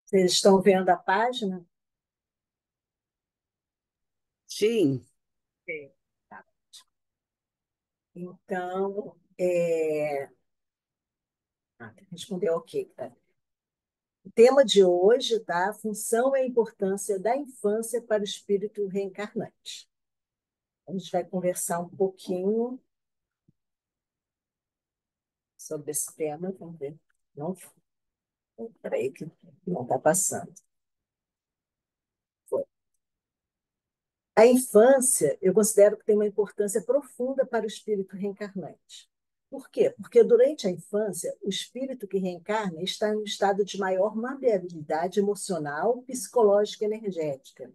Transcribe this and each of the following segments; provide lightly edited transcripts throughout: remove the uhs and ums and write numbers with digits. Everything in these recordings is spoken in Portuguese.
Vocês estão vendo a página? Sim, Sim. Tá. Então, respondeu ok. Tá? O tema de hoje, tá? A função e a importância da infância para o espírito reencarnante. A gente vai conversar um pouquinho sobre esse tema. Vamos ver. Não, peraí, que não está passando. Foi. A infância, eu considero que tem uma importância profunda para o espírito reencarnante. Por quê? Porque durante a infância, o espírito que reencarna está em um estado de maior maleabilidade emocional, psicológica e energética.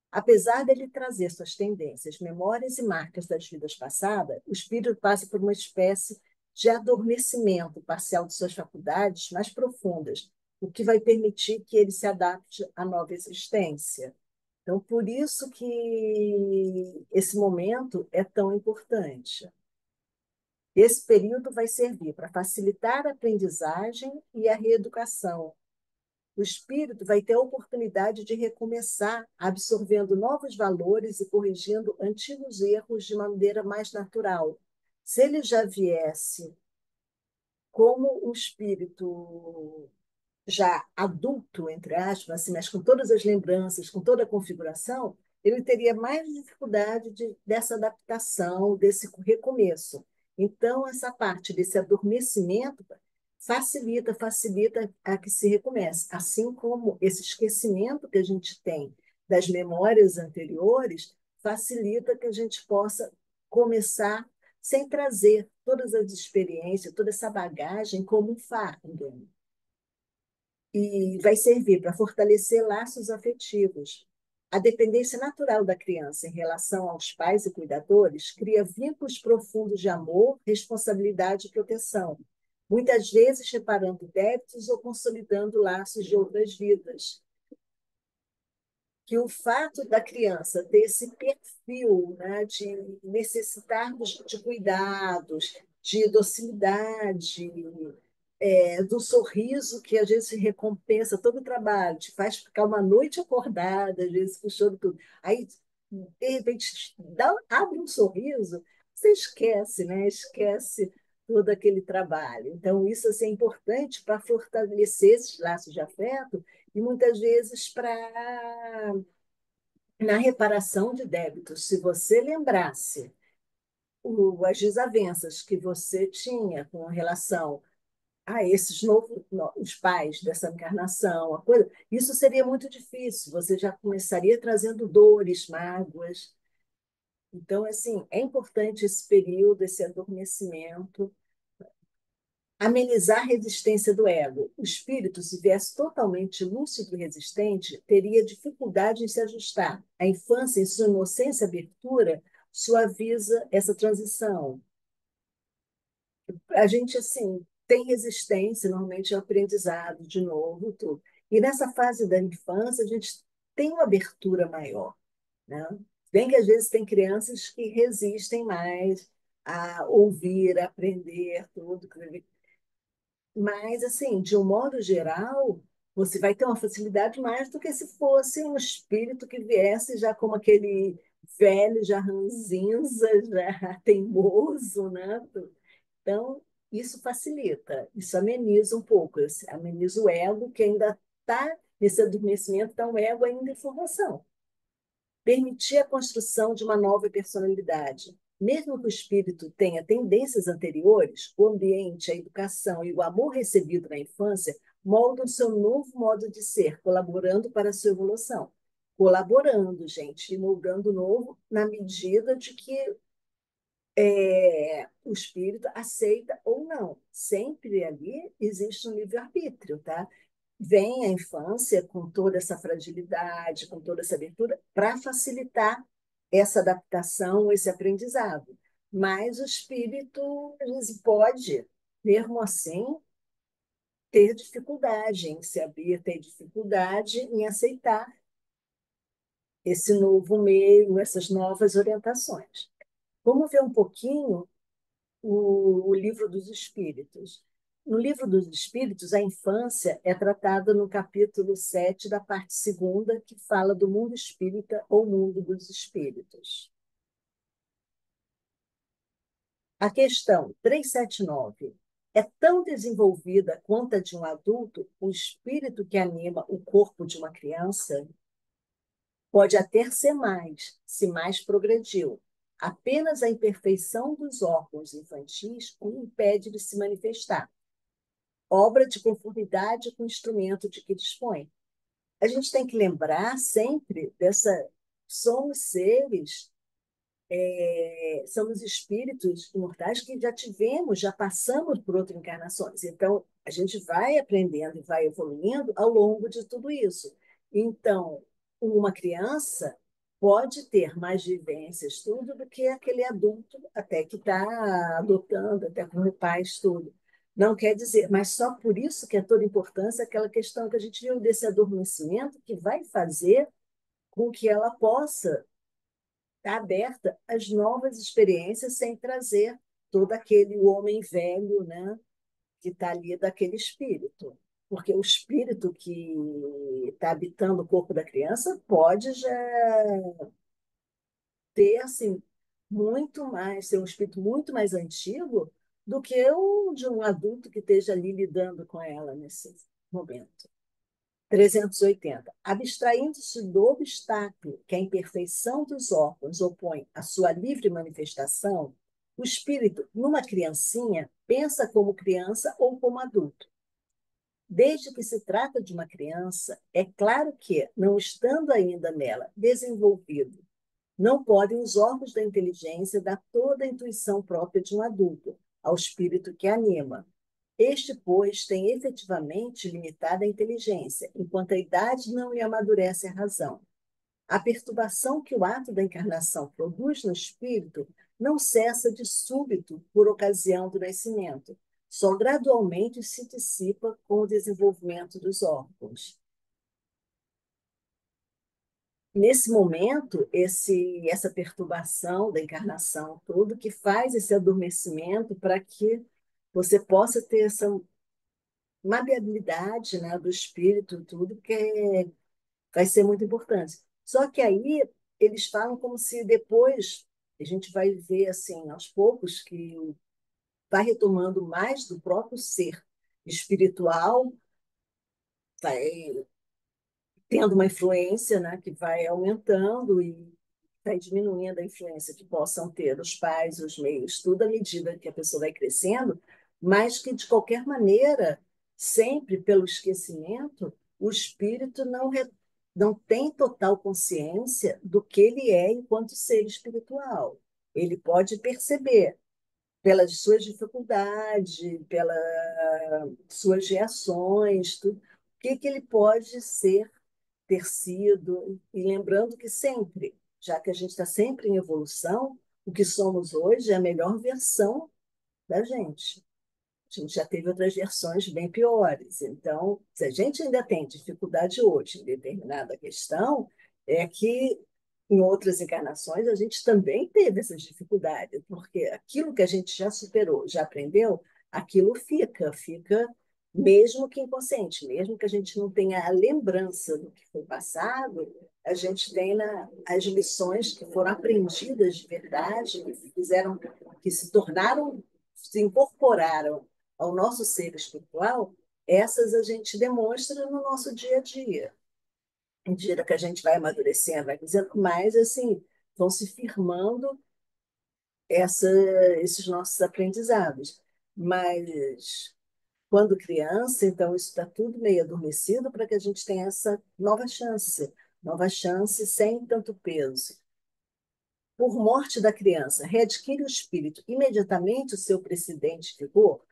Apesar dele trazer suas tendências, memórias e marcas das vidas passadas, o espírito passa por uma espécie de adormecimento parcial de suas faculdades mais profundas, o que vai permitir que ele se adapte à nova existência. Então, por isso que esse momento é tão importante. Esse período vai servir para facilitar a aprendizagem e a reeducação. O espírito vai ter a oportunidade de recomeçar, absorvendo novos valores e corrigindo antigos erros de maneira mais natural. Se ele já viesse como um espírito já adulto, entre aspas, assim, mas com todas as lembranças, com toda a configuração, ele teria mais dificuldade dessa adaptação, desse recomeço. Então, essa parte desse adormecimento facilita a que se recomece. Assim como esse esquecimento que a gente tem das memórias anteriores, facilita que a gente possa começar sem trazer todas as experiências, toda essa bagagem como um fardo e vai servir para fortalecer laços afetivos. A dependência natural da criança em relação aos pais e cuidadores cria vínculos profundos de amor, responsabilidade e proteção, muitas vezes reparando débitos ou consolidando laços de outras vidas. Que o fato da criança ter esse perfil, né, de necessitar de cuidados, de docilidade, do sorriso que às vezes recompensa todo o trabalho, te faz ficar uma noite acordada, às vezes puxando tudo. Aí, de repente, abre um sorriso, você esquece, né? Esquece todo aquele trabalho. Então, isso assim, é importante para fortalecer esses laços de afeto e muitas vezes para na reparação de débitos. Se você lembrasse as desavenças que você tinha com relação esses novos os pais dessa encarnação, a coisa, isso seria muito difícil. Você já começaria trazendo dores, mágoas. Então, assim, é importante esse período, esse adormecimento, amenizar a resistência do ego. O espírito, se viesse totalmente lúcido e resistente, teria dificuldade em se ajustar. A infância, em sua inocência e abertura, suaviza essa transição. A gente, assim, tem resistência, normalmente é aprendizado de novo, tudo. E nessa fase da infância, a gente tem uma abertura maior, né? Bem que às vezes tem crianças que resistem mais a ouvir, a aprender, tudo. Mas, assim, de um modo geral, você vai ter uma facilidade mais do que se fosse um espírito que viesse já como aquele velho, já ranzinza, já teimoso, né? Então, isso facilita, isso ameniza um pouco, ameniza o ego que ainda está nesse adormecimento, está um ego ainda em formação. Permitir a construção de uma nova personalidade. Mesmo que o espírito tenha tendências anteriores, o ambiente, a educação e o amor recebido na infância moldam seu novo modo de ser, colaborando para a sua evolução. Colaborando, gente, e moldando o novo na medida de que o espírito aceita ou não. Sempre ali existe um livre-arbítrio, tá? Vem a infância com toda essa fragilidade, com toda essa abertura, para facilitar essa adaptação, esse aprendizado. Mas o espírito às vezes, pode, mesmo assim, ter dificuldade em se abrir, ter dificuldade em aceitar esse novo meio, essas novas orientações. Vamos ver um pouquinho o livro dos Espíritos. No Livro dos Espíritos, a infância é tratada no capítulo 7 da parte segunda, que fala do mundo espírita ou mundo dos espíritos. A questão 379 é tão desenvolvida quanto a de um adulto, o espírito que anima o corpo de uma criança? Pode até ser mais, se mais progrediu. Apenas a imperfeição dos órgãos infantis o impede de se manifestar. Obra de conformidade com o instrumento de que dispõe. A gente tem que lembrar sempre dessa. Somos seres, somos espíritos imortais que já tivemos, já passamos por outras encarnações. Então, a gente vai aprendendo e vai evoluindo ao longo de tudo isso. Então, uma criança pode ter mais vivências, tudo, do que aquele adulto até que está adotando, até como pais, tudo. Não quer dizer, mas só por isso que é toda importância aquela questão que a gente viu desse adormecimento que vai fazer com que ela possa estar aberta às novas experiências sem trazer todo aquele homem velho, né, que está ali daquele espírito. Porque o espírito que está habitando o corpo da criança pode já ter assim, muito mais, ser um espírito muito mais antigo do que o de um adulto que esteja ali lidando com ela nesse momento. 380. Abstraindo-se do obstáculo que a imperfeição dos órgãos opõe à sua livre manifestação, o espírito, numa criancinha, pensa como criança ou como adulto. Desde que se trata de uma criança, é claro que, não estando ainda nela desenvolvido, não podem os órgãos da inteligência dar toda a intuição própria de um adulto ao espírito que anima. Este, pois, tem efetivamente limitada a inteligência, enquanto a idade não lhe amadurece a razão. A perturbação que o ato da encarnação produz no espírito não cessa de súbito por ocasião do nascimento, só gradualmente se dissipa com o desenvolvimento dos órgãos. Nesse momento, essa perturbação da encarnação, tudo que faz esse adormecimento para que você possa ter essa maleabilidade, né, do espírito, tudo que vai ser muito importante. Só que aí eles falam como se depois a gente vai ver assim, aos poucos, que vai retomando mais do próprio ser espiritual, vai tendo uma influência, né, que vai aumentando e vai diminuindo a influência que possam ter os pais, os meios, tudo à medida que a pessoa vai crescendo, mas que, de qualquer maneira, sempre pelo esquecimento, o espírito não tem total consciência do que ele é enquanto ser espiritual. Ele pode perceber pelas suas dificuldades, pelas suas reações, tudo, o que, que ele pode ser, ter sido, e lembrando que sempre, já que a gente está sempre em evolução, o que somos hoje é a melhor versão da gente. A gente já teve outras versões bem piores. Então, se a gente ainda tem dificuldade hoje em determinada questão, é que em outras encarnações a gente também teve essas dificuldades, porque aquilo que a gente já superou, já aprendeu, aquilo fica mesmo que inconsciente, mesmo que a gente não tenha a lembrança do que foi passado, a gente tem as lições que foram aprendidas de verdade, que fizeram, que se tornaram, se incorporaram ao nosso ser espiritual, essas a gente demonstra no nosso dia a dia. À medida que a gente vai amadurecendo, vai dizendo, mas assim, vão se firmando essa, esses nossos aprendizados. Mas quando criança, então isso está tudo meio adormecido para que a gente tenha essa nova chance sem tanto peso. Por morte da criança, readquire o espírito imediatamente o seu precedente vigor?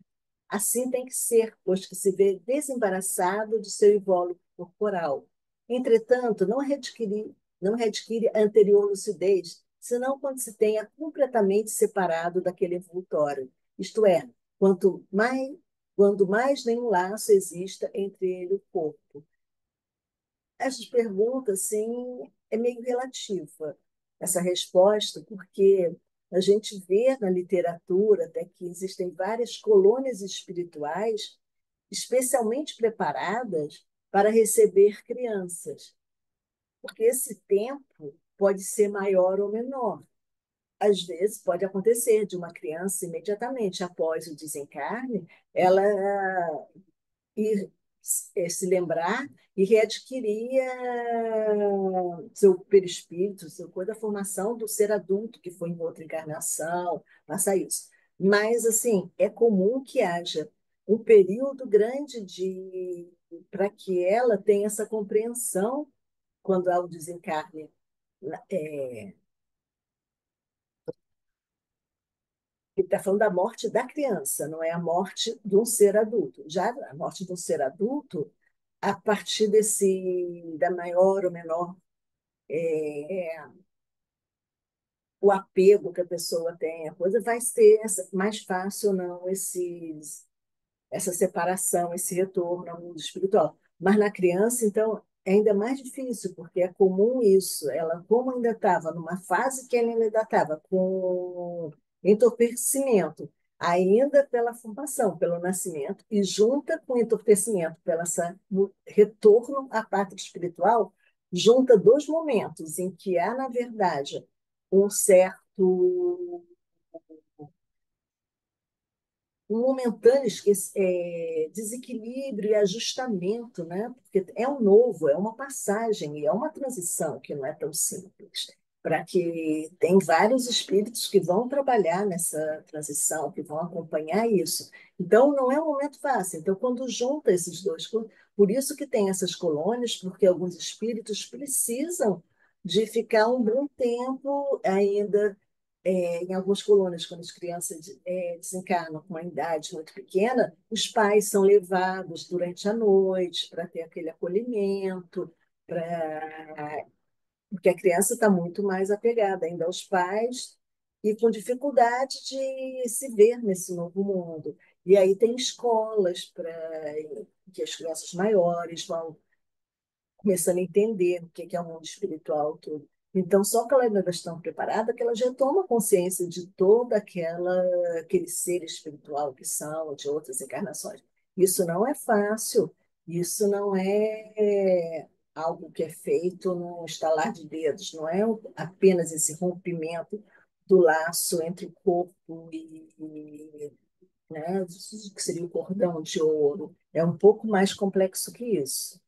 Assim tem que ser, pois que se vê desembaraçado de seu invólucro corporal. Entretanto, não readquire a anterior lucidez, senão quando se tenha completamente separado daquele envoltório. Isto é, quanto mais, quando mais nenhum laço exista entre ele e o corpo. Essas perguntas, sim, é meio relativa, essa resposta, porque A gente vê na literatura até que existem várias colônias espirituais especialmente preparadas para receber crianças, porque esse tempo pode ser maior ou menor. Às vezes pode acontecer de uma criança imediatamente após o desencarne, ela ir se lembrar e readquirir seu perispírito, seu coisa da formação do ser adulto que foi em outra encarnação, passa isso. Mas assim, é comum que haja um período grande de para que ela tenha essa compreensão quando há o desencarne. É, ele está falando da morte da criança, não é a morte de um ser adulto. Já a morte de um ser adulto, a partir da maior ou menor o apego que a pessoa tem, a coisa vai ser mais fácil ou não essa separação, esse retorno ao mundo espiritual. Mas na criança, então, é ainda mais difícil, porque é comum isso. Ela, como ainda estava numa fase que ela ainda estava com entorpecimento, ainda pela formação, pelo nascimento, e junta com entorpecimento, pelo retorno à pátria espiritual, junta dois momentos em que há, na verdade, um certo um momentâneo desequilíbrio e ajustamento, né? Porque é um novo, é uma passagem e é uma transição que não é tão simples. Para que tem vários espíritos que vão trabalhar nessa transição, que vão acompanhar isso. Então, não é um momento fácil. Então, quando junta esses dois, por isso que tem essas colônias, porque alguns espíritos precisam de ficar um bom tempo ainda em algumas colônias, quando as crianças desencarnam com uma idade muito pequena, os pais são levados durante a noite para ter aquele acolhimento, pra... porque a criança está muito mais apegada ainda aos pais e com dificuldade de se ver nesse novo mundo. E aí tem escolas para que as crianças maiores vão começando a entender o que é o mundo espiritual, tudo. Então, só que ela ainda está preparada que ela já toma consciência de toda aquele ser espiritual que são, de outras encarnações. Isso não é fácil, isso não é algo que é feito num estalar de dedos, não é apenas esse rompimento do laço entre o corpo né, que seria o cordão de ouro. É um pouco mais complexo que isso.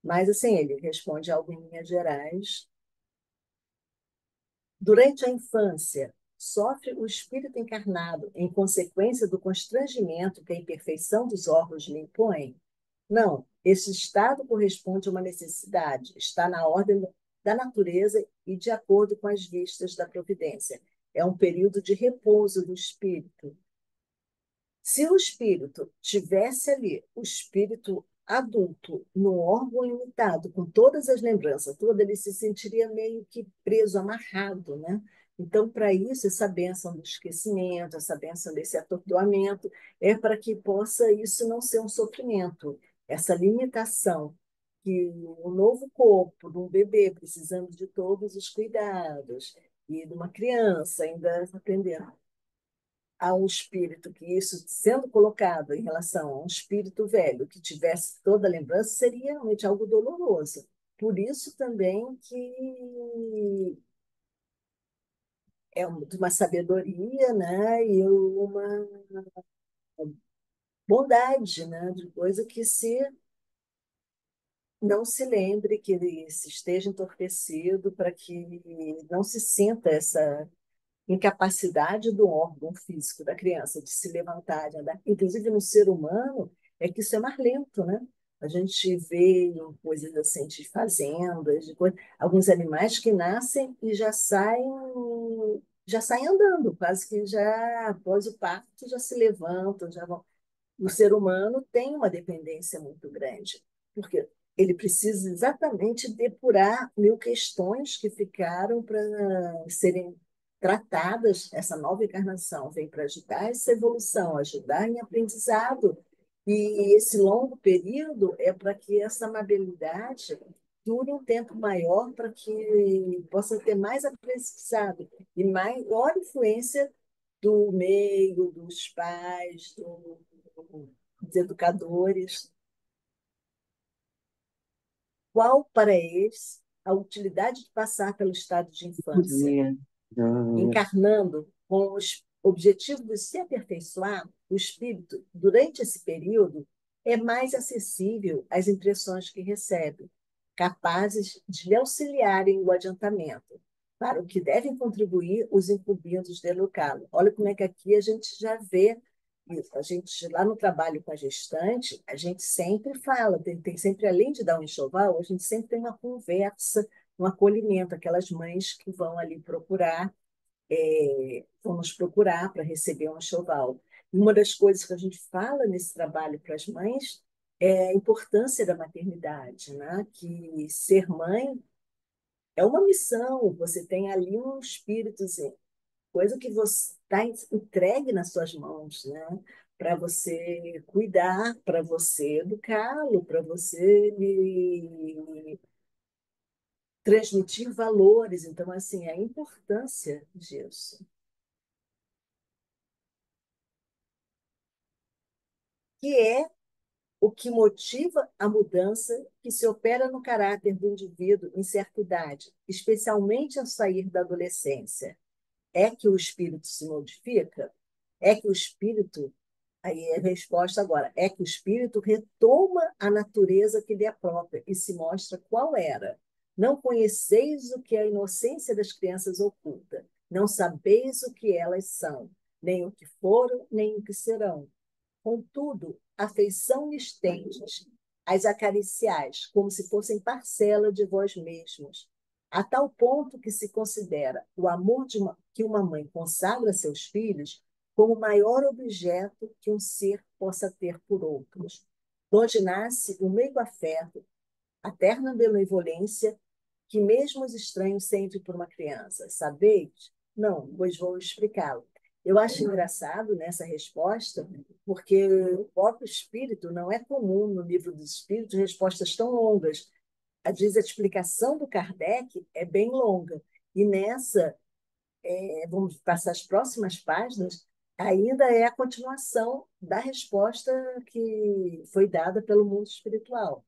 Mas, assim, ele responde algo em linhas gerais. Durante a infância, sofre o espírito encarnado em consequência do constrangimento que a imperfeição dos órgãos lhe impõe? Não, esse estado corresponde a uma necessidade, está na ordem da natureza e de acordo com as vistas da providência. É um período de repouso do espírito. Se o espírito tivesse ali, o espírito adulto, no órgão limitado, com todas as lembranças, toda, ele se sentiria meio que preso, amarrado, né? Então, para isso, essa bênção do esquecimento, essa bênção desse atordoamento, é para que possa isso não ser um sofrimento, essa limitação que o novo corpo de um bebê precisando de todos os cuidados e de uma criança ainda aprendendo a um espírito que isso sendo colocado em relação a um espírito velho que tivesse toda a lembrança seria realmente algo doloroso. Por isso também que é de uma sabedoria, né, e uma bondade, né, de coisa que se não se lembre que ele se esteja entorpecido para que não se sinta essa incapacidade do órgão físico da criança de se levantar, de andar. Inclusive, no ser humano, é que isso é mais lento, né? A gente vê em coisas assim de fazendas, alguns animais que nascem e já saem andando, quase que já após o parto já se levantam, já vão. O ser humano tem uma dependência muito grande, porque ele precisa exatamente depurar mil questões que ficaram para serem tratadas. Essa nova encarnação vem para ajudar essa evolução, ajudar em aprendizado. E esse longo período é para que essa amabilidade dure um tempo maior para que possa ter mais aprendizado e maior influência do meio, dos pais, dos educadores. Qual para eles a utilidade de passar pelo estado de infância? Encarnando com o objetivo de se aperfeiçoar, o espírito, durante esse período, é mais acessível às impressões que recebe, capazes de lhe auxiliarem no adiantamento, para o que devem contribuir os incumbidos de educá-lo. Olha como é que aqui a gente já vê isso. A gente, lá no trabalho com a gestante, a gente sempre fala, tem sempre, além de dar um enxoval, a gente sempre tem uma conversa, um acolhimento, aquelas mães que vão ali procurar vão nos procurar para receber um enxoval. Uma das coisas que a gente fala nesse trabalho para as mães é a importância da maternidade, né? Que ser mãe é uma missão, você tem ali um espíritozinho, coisa que você está entregue nas suas mãos, né? Para você cuidar, para você educá-lo, para você lhe transmitir valores. Então, assim, a importância disso. Que é o que motiva a mudança que se opera no caráter do indivíduo em certa idade, especialmente ao sair da adolescência. É que o espírito se modifica? É que o espírito, aí é a resposta agora, é que o espírito retoma a natureza que lhe é própria e se mostra qual era. Não conheceis o que a inocência das crianças oculta, não sabeis o que elas são, nem o que foram, nem o que serão. Contudo, afeição lhes tendes, as acariciais, como se fossem parcela de vós mesmos, a tal ponto que se considera o amor que uma mãe consagra a seus filhos como o maior objeto que um ser possa ter por outros, donde nasce o meio afeto, a terna benevolência que mesmo os estranhos sentem por uma criança. Sabeis? Não, pois vou explicá-lo. Eu acho engraçado nessa resposta, porque o próprio espírito não é comum no livro dos espíritos respostas tão longas. Às vezes a explicação do Kardec é bem longa. E nessa, vamos passar as próximas páginas, ainda é a continuação da resposta que foi dada pelo mundo espiritual.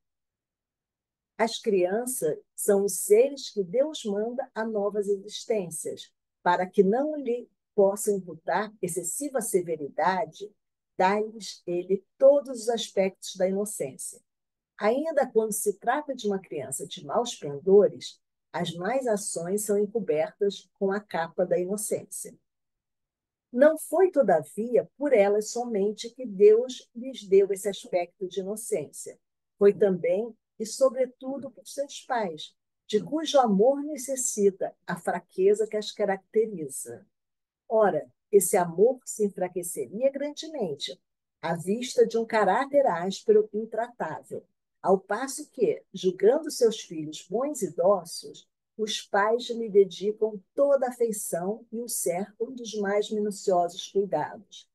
As crianças são os seres que Deus manda a novas existências, para que não lhe possa imputar excessiva severidade, dá-lhes ele todos os aspectos da inocência. Ainda quando se trata de uma criança de maus pendores, as más ações são encobertas com a capa da inocência. Não foi, todavia, por elas somente que Deus lhes deu esse aspecto de inocência. Foi também e, sobretudo, por seus pais, de cujo amor necessita a fraqueza que as caracteriza. Ora, esse amor se enfraqueceria grandemente à vista de um caráter áspero e intratável, ao passo que, julgando seus filhos bons e dóceis, os pais lhe dedicam toda a afeição e o cercam dos mais minuciosos cuidados.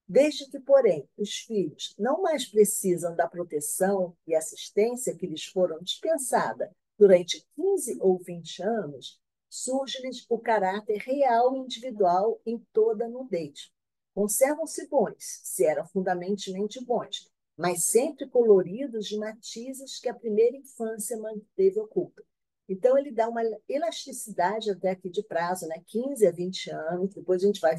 Desde que, porém, os filhos não mais precisam da proteção e assistência que lhes foram dispensada durante 15 ou 20 anos, surge-lhes o caráter real e individual em toda a nudez. Conservam-se bons, se eram fundamentalmente bons, mas sempre coloridos de matizes que a primeira infância manteve oculta. Então, ele dá uma elasticidade até aqui de prazo, né? 15 a 20 anos, depois a gente vai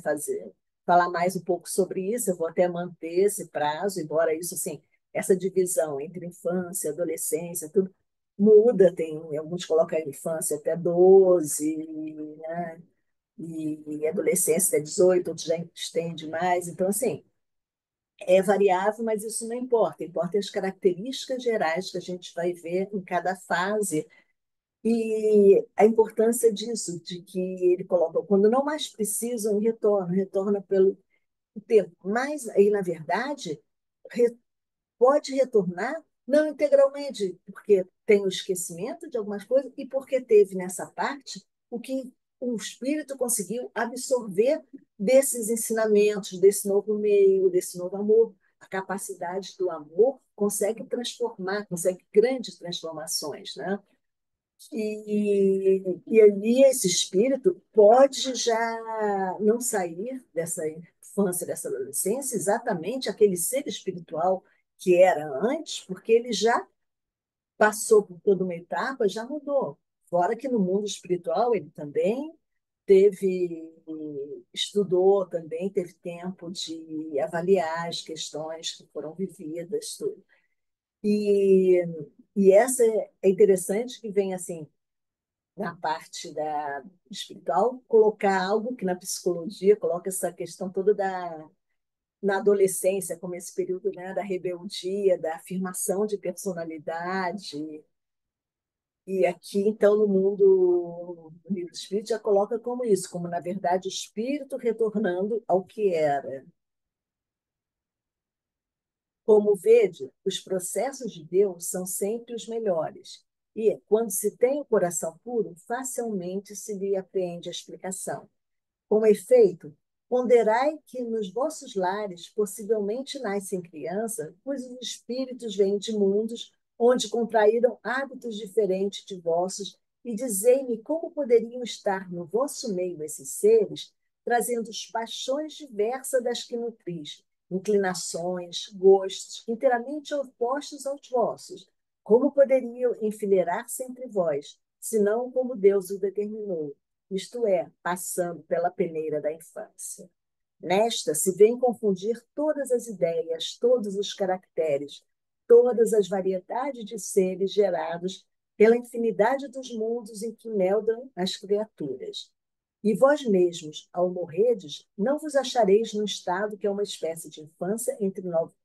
falar mais um pouco sobre isso, eu vou até manter esse prazo, embora isso, assim, essa divisão entre infância, adolescência, tudo muda, tem alguns colocam a infância até 12, né? E adolescência até 18, outros já estende mais, então, assim, é variável, mas isso não importa, importa as características gerais que a gente vai ver em cada fase e a importância disso, de que ele coloca, quando não mais precisam, retorna pelo tempo. Mas aí, na verdade, re- pode retornar não integralmente, porque tem o esquecimento de algumas coisas e porque teve nessa parte o que o espírito conseguiu absorver desses ensinamentos, desse novo meio, desse novo amor. A capacidade do amor consegue transformar, consegue grandes transformações, né? E ali esse espírito pode já não sair dessa infância, dessa adolescência, exatamente aquele ser espiritual que era antes, porque ele já passou por toda uma etapa, já mudou. Fora que no mundo espiritual ele também teve, estudou também, teve tempo de avaliar as questões que foram vividas, tudo. E, e essa é interessante que vem assim, na parte da espiritual, colocar algo que na psicologia coloca essa questão toda na adolescência, como esse período, né, da rebeldia, da afirmação de personalidade. E aqui, então, no mundo do livro espírito, já coloca como isso, como, na verdade, o espírito retornando ao que era. Como vede, os processos de Deus são sempre os melhores. E, quando se tem o coração puro, facilmente se lhe apreende a explicação. Com efeito, ponderai que nos vossos lares possivelmente nascem crianças, cujos espíritos vêm de mundos onde contraíram hábitos diferentes de vossos, e dizei-me como poderiam estar no vosso meio esses seres, trazendo paixões diversas das que nutris, inclinações, gostos, inteiramente opostos aos vossos. Como poderiam enfileirar-se entre vós, senão como Deus o determinou? Isto é, passando pela peneira da infância. Nesta se vêm confundir todas as ideias, todos os caracteres, todas as variedades de seres gerados pela infinidade dos mundos em que meldam as criaturas. E vós mesmos, ao morredes, não vos achareis num estado que é uma espécie de infância entre novos.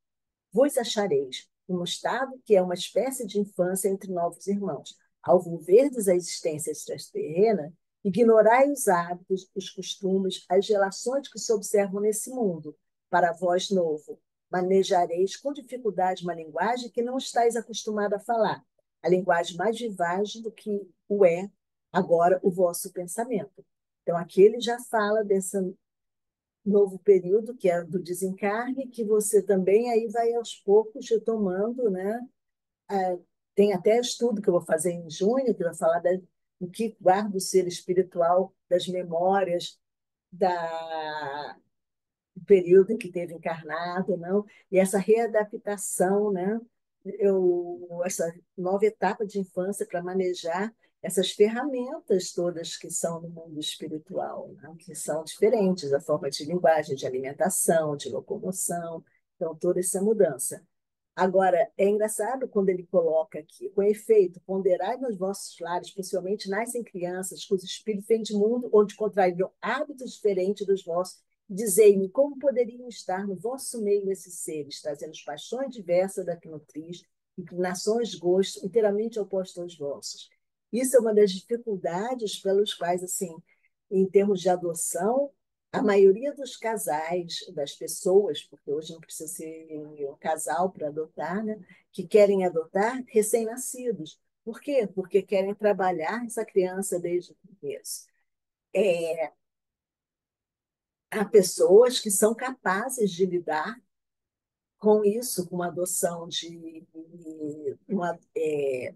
Vos achareis num estado que é uma espécie de infância entre novos irmãos. Ao volverdes a existência extraterrena, ignorai os hábitos, os costumes, as relações que se observam nesse mundo. Para vós novo, manejareis com dificuldade uma linguagem que não estáis acostumado a falar, a linguagem mais vivaz do que o é agora o vosso pensamento. Então, aqui ele já fala dessa novo período, que é do desencarne, que você também aí vai aos poucos retomando, né? Ah, tem até estudo que eu vou fazer em junho, que vai falar do que guarda o ser espiritual, das memórias, do período em que teve encarnado, não? E essa readaptação, né? Essa nova etapa de infância para manejar essas ferramentas todas que são no mundo espiritual, né? Que são diferentes, a forma de linguagem, de alimentação, de locomoção, então toda essa mudança. Agora, é engraçado quando ele coloca aqui, com efeito, ponderai nos vossos lares, principalmente nascem crianças, cujo espírito vem de mundo onde contraíram hábitos diferentes dos vossos. Dizei-me como poderiam estar no vosso meio esses seres, trazendo paixões diversas da que nutris, inclinações, gostos, inteiramente opostos aos vossos. Isso é uma das dificuldades pelos quais, assim, em termos de adoção, a maioria dos casais, das pessoas, porque hoje não precisa ser um casal para adotar, né, que querem adotar recém-nascidos. Por quê? Porque querem trabalhar essa criança desde o começo. Há pessoas que são capazes de lidar com isso, com uma adoção de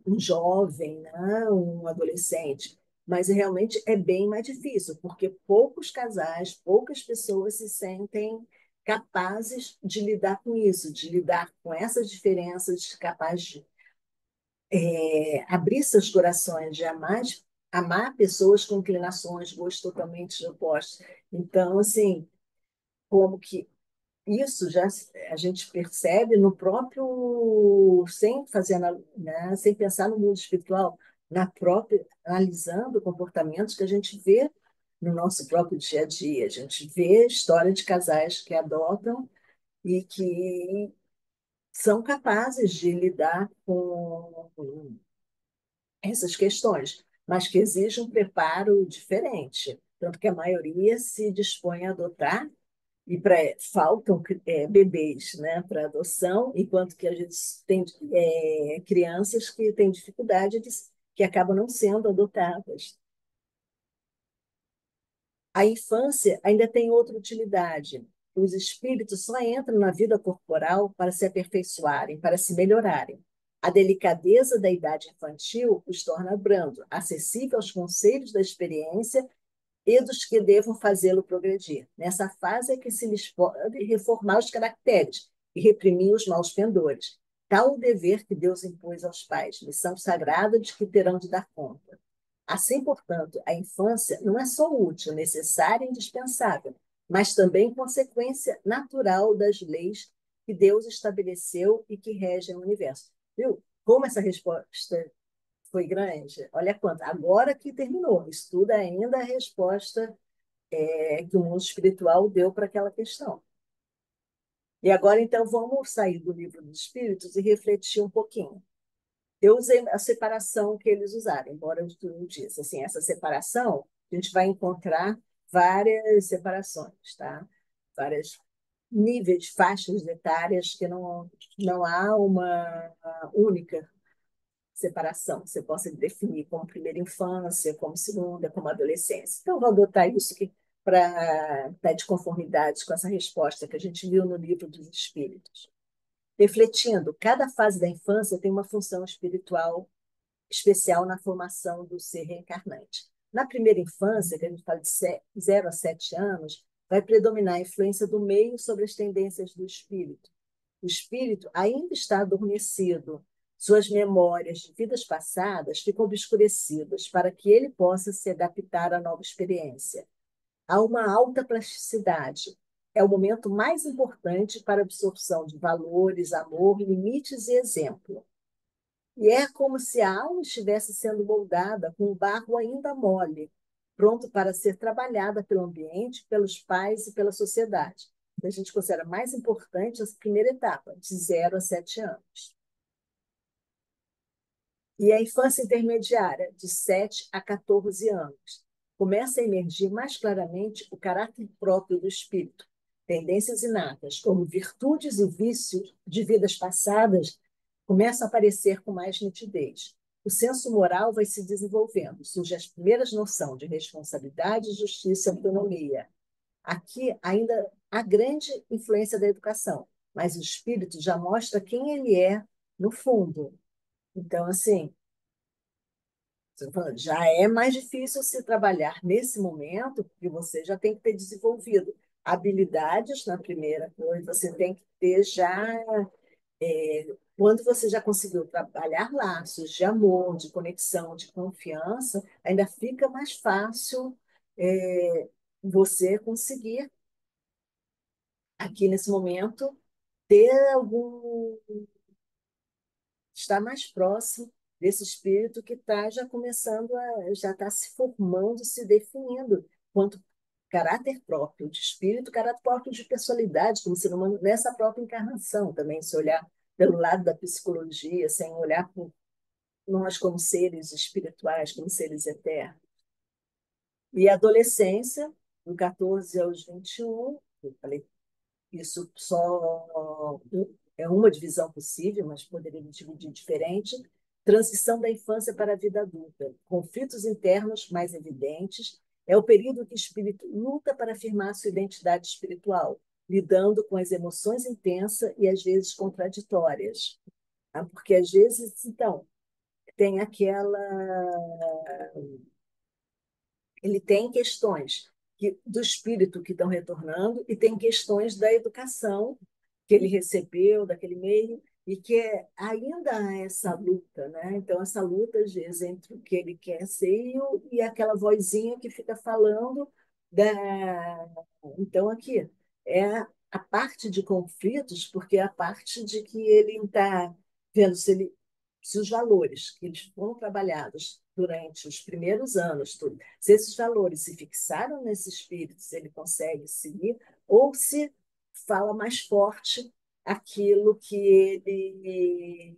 um jovem, né, um adolescente. Mas realmente é bem mais difícil, porque poucos casais, poucas pessoas se sentem capazes de lidar com isso, de lidar com essas diferenças, capazes de abrir seus corações, de amar pessoas com inclinações, gostos totalmente opostos. Então, assim, como que isso já a gente percebe no próprio, sem fazer, né, sem pensar no mundo espiritual, na própria, analisando comportamentos que a gente vê no nosso próprio dia a dia. A gente vê história de casais que adotam e que são capazes de lidar com essas questões, mas que exigem um preparo diferente. Tanto que a maioria se dispõe a adotar e faltam bebês, né, para adoção, enquanto que a gente tem crianças que têm dificuldade que acabam não sendo adotadas. A infância ainda tem outra utilidade. Os espíritos só entram na vida corporal para se aperfeiçoarem, para se melhorarem. A delicadeza da idade infantil os torna brando, acessível aos conselhos da experiência e dos que devam fazê-lo progredir. Nessa fase é que se lhes pode reformar os caracteres e reprimir os maus pendores. Tal o dever que Deus impôs aos pais, missão sagrada de que terão de dar conta. Assim, portanto, a infância não é só útil, necessária e indispensável, mas também consequência natural das leis que Deus estabeleceu e que regem o universo. Viu? Como essa resposta foi grande? Olha quanto. Agora que terminou, estuda ainda a resposta que o mundo espiritual deu para aquela questão. E agora, então, vamos sair do livro dos Espíritos e refletir um pouquinho. Eu usei a separação que eles usaram, embora eu não disse. Assim, essa separação, a gente vai encontrar várias separações, tá? Vários níveis, faixas etárias que não há uma única separação que você possa definir como primeira infância, como segunda, como adolescência. Então, vou adotar isso para estar de conformidade com essa resposta que a gente viu no livro dos Espíritos. Refletindo, cada fase da infância tem uma função espiritual especial na formação do ser reencarnante. Na primeira infância, que a gente fala de 0 a 7 anos, vai predominar a influência do meio sobre as tendências do espírito. O espírito ainda está adormecido, suas memórias de vidas passadas ficam obscurecidas para que ele possa se adaptar à nova experiência. Há uma alta plasticidade. É o momento mais importante para a absorção de valores, amor, limites e exemplo. E é como se a alma estivesse sendo moldada com o barro ainda mole, pronto para ser trabalhada pelo ambiente, pelos pais e pela sociedade. Então, a gente considera mais importante essa primeira etapa, de 0 a 7 anos. E a infância intermediária, de 7 a 14 anos. Começa a emergir mais claramente o caráter próprio do espírito. Tendências inatas, como virtudes e vícios de vidas passadas, começam a aparecer com mais nitidez. O senso moral vai se desenvolvendo, surgem as primeiras noções de responsabilidade, justiça e autonomia. Aqui ainda há grande influência da educação, mas o espírito já mostra quem ele é no fundo. Então, assim, já é mais difícil se trabalhar nesse momento, porque você já tem que ter desenvolvido habilidades na primeira coisa, você tem que ter já quando você já conseguiu trabalhar laços de amor, de conexão, de confiança, ainda fica mais fácil você conseguir, aqui nesse momento, ter algum. Estar mais próximo desse espírito que está já começando já está se formando, se definindo quanto caráter próprio de espírito, caráter próprio de personalidade como ser humano nessa própria encarnação também, se olhar pelo lado da psicologia, sem olhar por nós como seres espirituais, como seres eternos. E a adolescência, do 14 aos 21, eu falei, isso só é uma divisão possível, mas poderíamos dividir diferente. Transição da infância para a vida adulta. Conflitos internos mais evidentes. É o período que o espírito luta para afirmar sua identidade espiritual, lidando com as emoções intensas e às vezes contraditórias. Tá? Porque às vezes, então, tem aquela ele tem questões do espírito que estão retornando e tem questões da educação que ele recebeu daquele meio e que ainda há essa luta, né? Então essa luta às vezes entre o que ele quer ser e aquela vozinha que fica falando da então aqui é a parte de conflitos porque é a parte de que ele está vendo se os valores que eles foram trabalhados durante os primeiros anos, tudo, se esses valores se fixaram nesse espírito, se ele consegue seguir, ou se fala mais forte aquilo que ele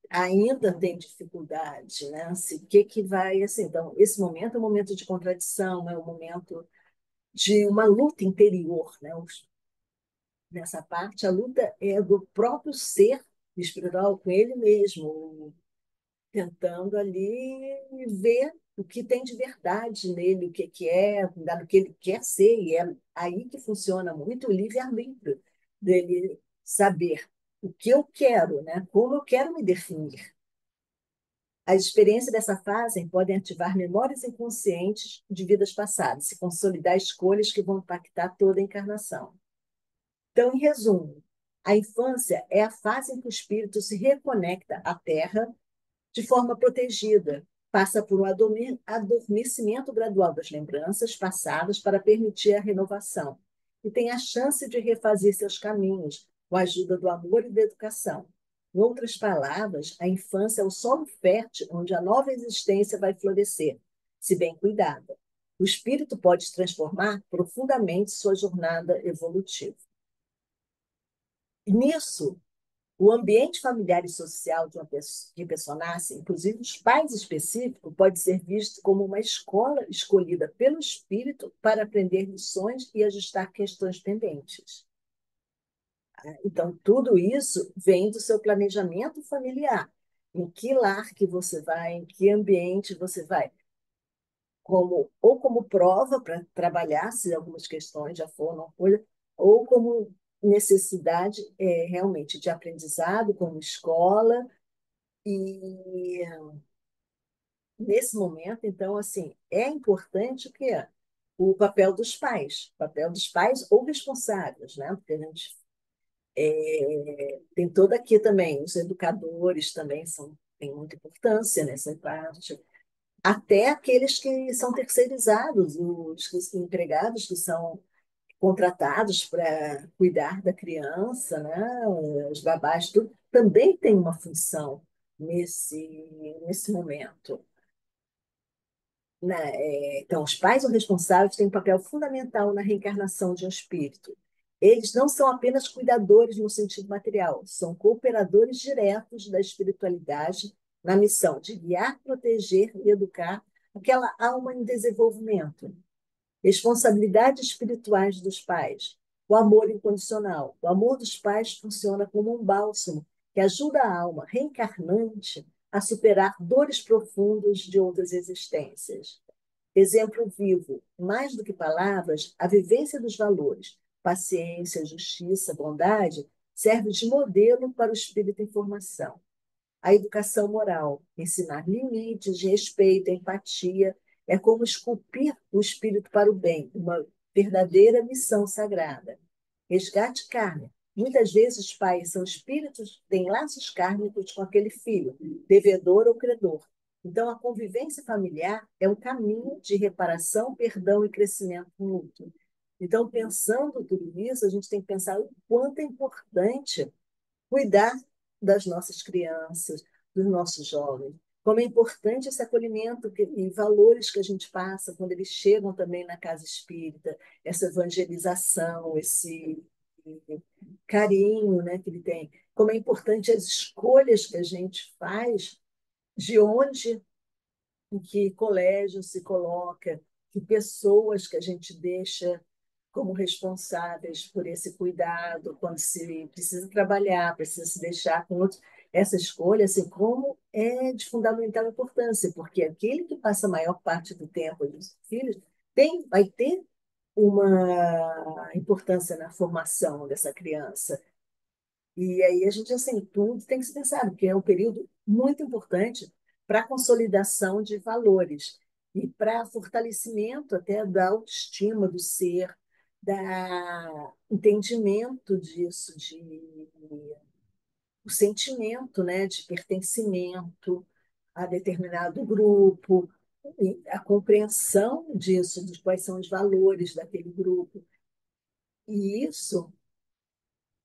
ainda tem dificuldade, né? Se, o que que vai assim? Então, esse momento é um momento de contradição, é um momento de uma luta interior, né? Nessa parte, a luta é do próprio ser espiritual com ele mesmo, tentando ali ver o que tem de verdade nele, o que é, o que ele quer ser, e é aí que funciona muito o livre-arbítrio dele saber. o que eu quero, né? Como eu quero me definir. As experiências dessa fase podem ativar memórias inconscientes de vidas passadas e consolidar escolhas que vão impactar toda a encarnação. Então, em resumo, a infância é a fase em que o espírito se reconecta à Terra de forma protegida, passa por um adormecimento gradual das lembranças passadas para permitir a renovação e tem a chance de refazer seus caminhos com a ajuda do amor e da educação. Em outras palavras, a infância é o solo fértil onde a nova existência vai florescer, se bem cuidada. O espírito pode transformar profundamente sua jornada evolutiva. E nisso, o ambiente familiar e social de uma pessoa, que a pessoa nasce, inclusive os pais específicos, pode ser visto como uma escola escolhida pelo espírito para aprender lições e ajustar questões pendentes. Então, tudo isso vem do seu planejamento familiar. Em que lar que você vai, em que ambiente você vai, ou como prova para trabalhar, se algumas questões já foram uma coisa, ou como necessidade realmente de aprendizado, como escola, e nesse momento, então, assim, é importante o quê? O papel dos pais ou responsáveis, né? Porque a gente tem toda aqui também, os educadores também têm muita importância nessa parte, até aqueles que são terceirizados, os empregados que são contratados para cuidar da criança, né? Os babás, tudo, também tem uma função nesse momento. Né? Então, os pais ou responsáveis têm um papel fundamental na reencarnação de um espírito. Eles não são apenas cuidadores no sentido material, são cooperadores diretos da espiritualidade na missão de guiar, proteger e educar aquela alma em desenvolvimento. Responsabilidades espirituais dos pais. O amor incondicional. O amor dos pais funciona como um bálsamo que ajuda a alma reencarnante a superar dores profundas de outras existências. Exemplo vivo, mais do que palavras, a vivência dos valores, paciência, justiça, bondade, serve de modelo para o espírito em formação. A educação moral, ensinar limites de respeito, empatia, é como esculpir o espírito para o bem, uma verdadeira missão sagrada. Resgate kármico. Muitas vezes os pais são espíritos, têm laços kármicos com aquele filho, devedor ou credor. Então, a convivência familiar é um caminho de reparação, perdão e crescimento mútuo. Então, pensando tudo isso, a gente tem que pensar o quanto é importante cuidar das nossas crianças, dos nossos jovens. Como é importante esse acolhimento e valores que a gente passa quando eles chegam também na casa espírita, essa evangelização, esse carinho, né, que ele tem. Como é importante as escolhas que a gente faz de onde, em que colégio se coloca, que pessoas que a gente deixa como responsáveis por esse cuidado, quando se precisa trabalhar, precisa se deixar com outros. Essa escolha, assim, como é de fundamental importância, porque aquele que passa a maior parte do tempo dos filhos vai ter uma importância na formação dessa criança. E aí a gente, assim, tudo tem que se pensar, porque é um período muito importante para a consolidação de valores e para fortalecimento até da autoestima do ser, da entendimento disso, o sentimento, né, de pertencimento a determinado grupo, e a compreensão disso, de quais são os valores daquele grupo. E isso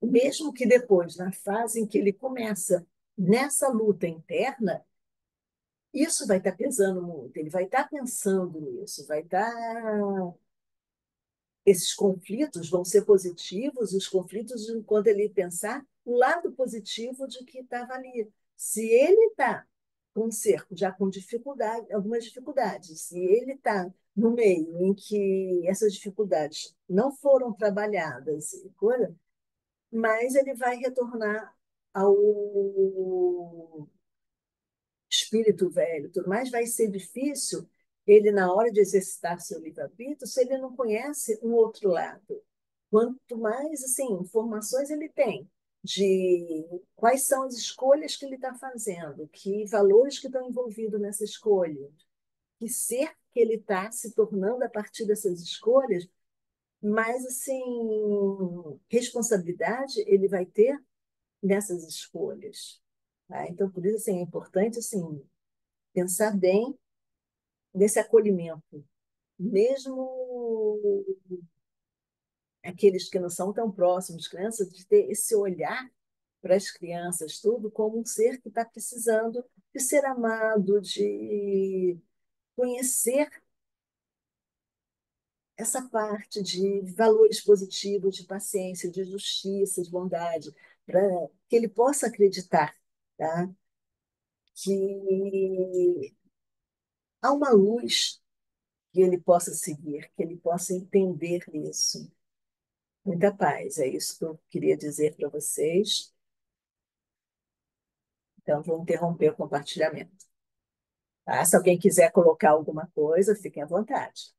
mesmo que depois, na fase em que ele começa nessa luta interna, isso vai estar pesando muito, ele vai estar pensando nisso, vai estar. Esses conflitos vão ser positivos, os conflitos, enquanto ele pensar o lado positivo de que estava ali. Se ele está com um cerco já com dificuldade, algumas dificuldades, se ele está no meio em que essas dificuldades não foram trabalhadas, mas ele vai retornar ao espírito velho. Tudo mais vai ser difícil ele, na hora de exercitar seu livre-arbítrio, se ele não conhece um outro lado. Quanto mais assim, informações ele tem, de quais são as escolhas que ele está fazendo, que valores que estão envolvidos nessa escolha, que ser que ele está se tornando a partir dessas escolhas, mas assim, responsabilidade ele vai ter nessas escolhas. Tá? Então, por isso assim, é importante assim, pensar bem nesse acolhimento, mesmo aqueles que não são tão próximos, crianças, de ter esse olhar para as crianças, tudo como um ser que está precisando de ser amado, de conhecer essa parte de valores positivos, de paciência, de justiça, de bondade, para que ele possa acreditar, tá? Que há uma luz que ele possa seguir, que ele possa entender isso. Muita paz, é isso que eu queria dizer para vocês. Então, vou interromper o compartilhamento. Tá? Se alguém quiser colocar alguma coisa, fiquem à vontade.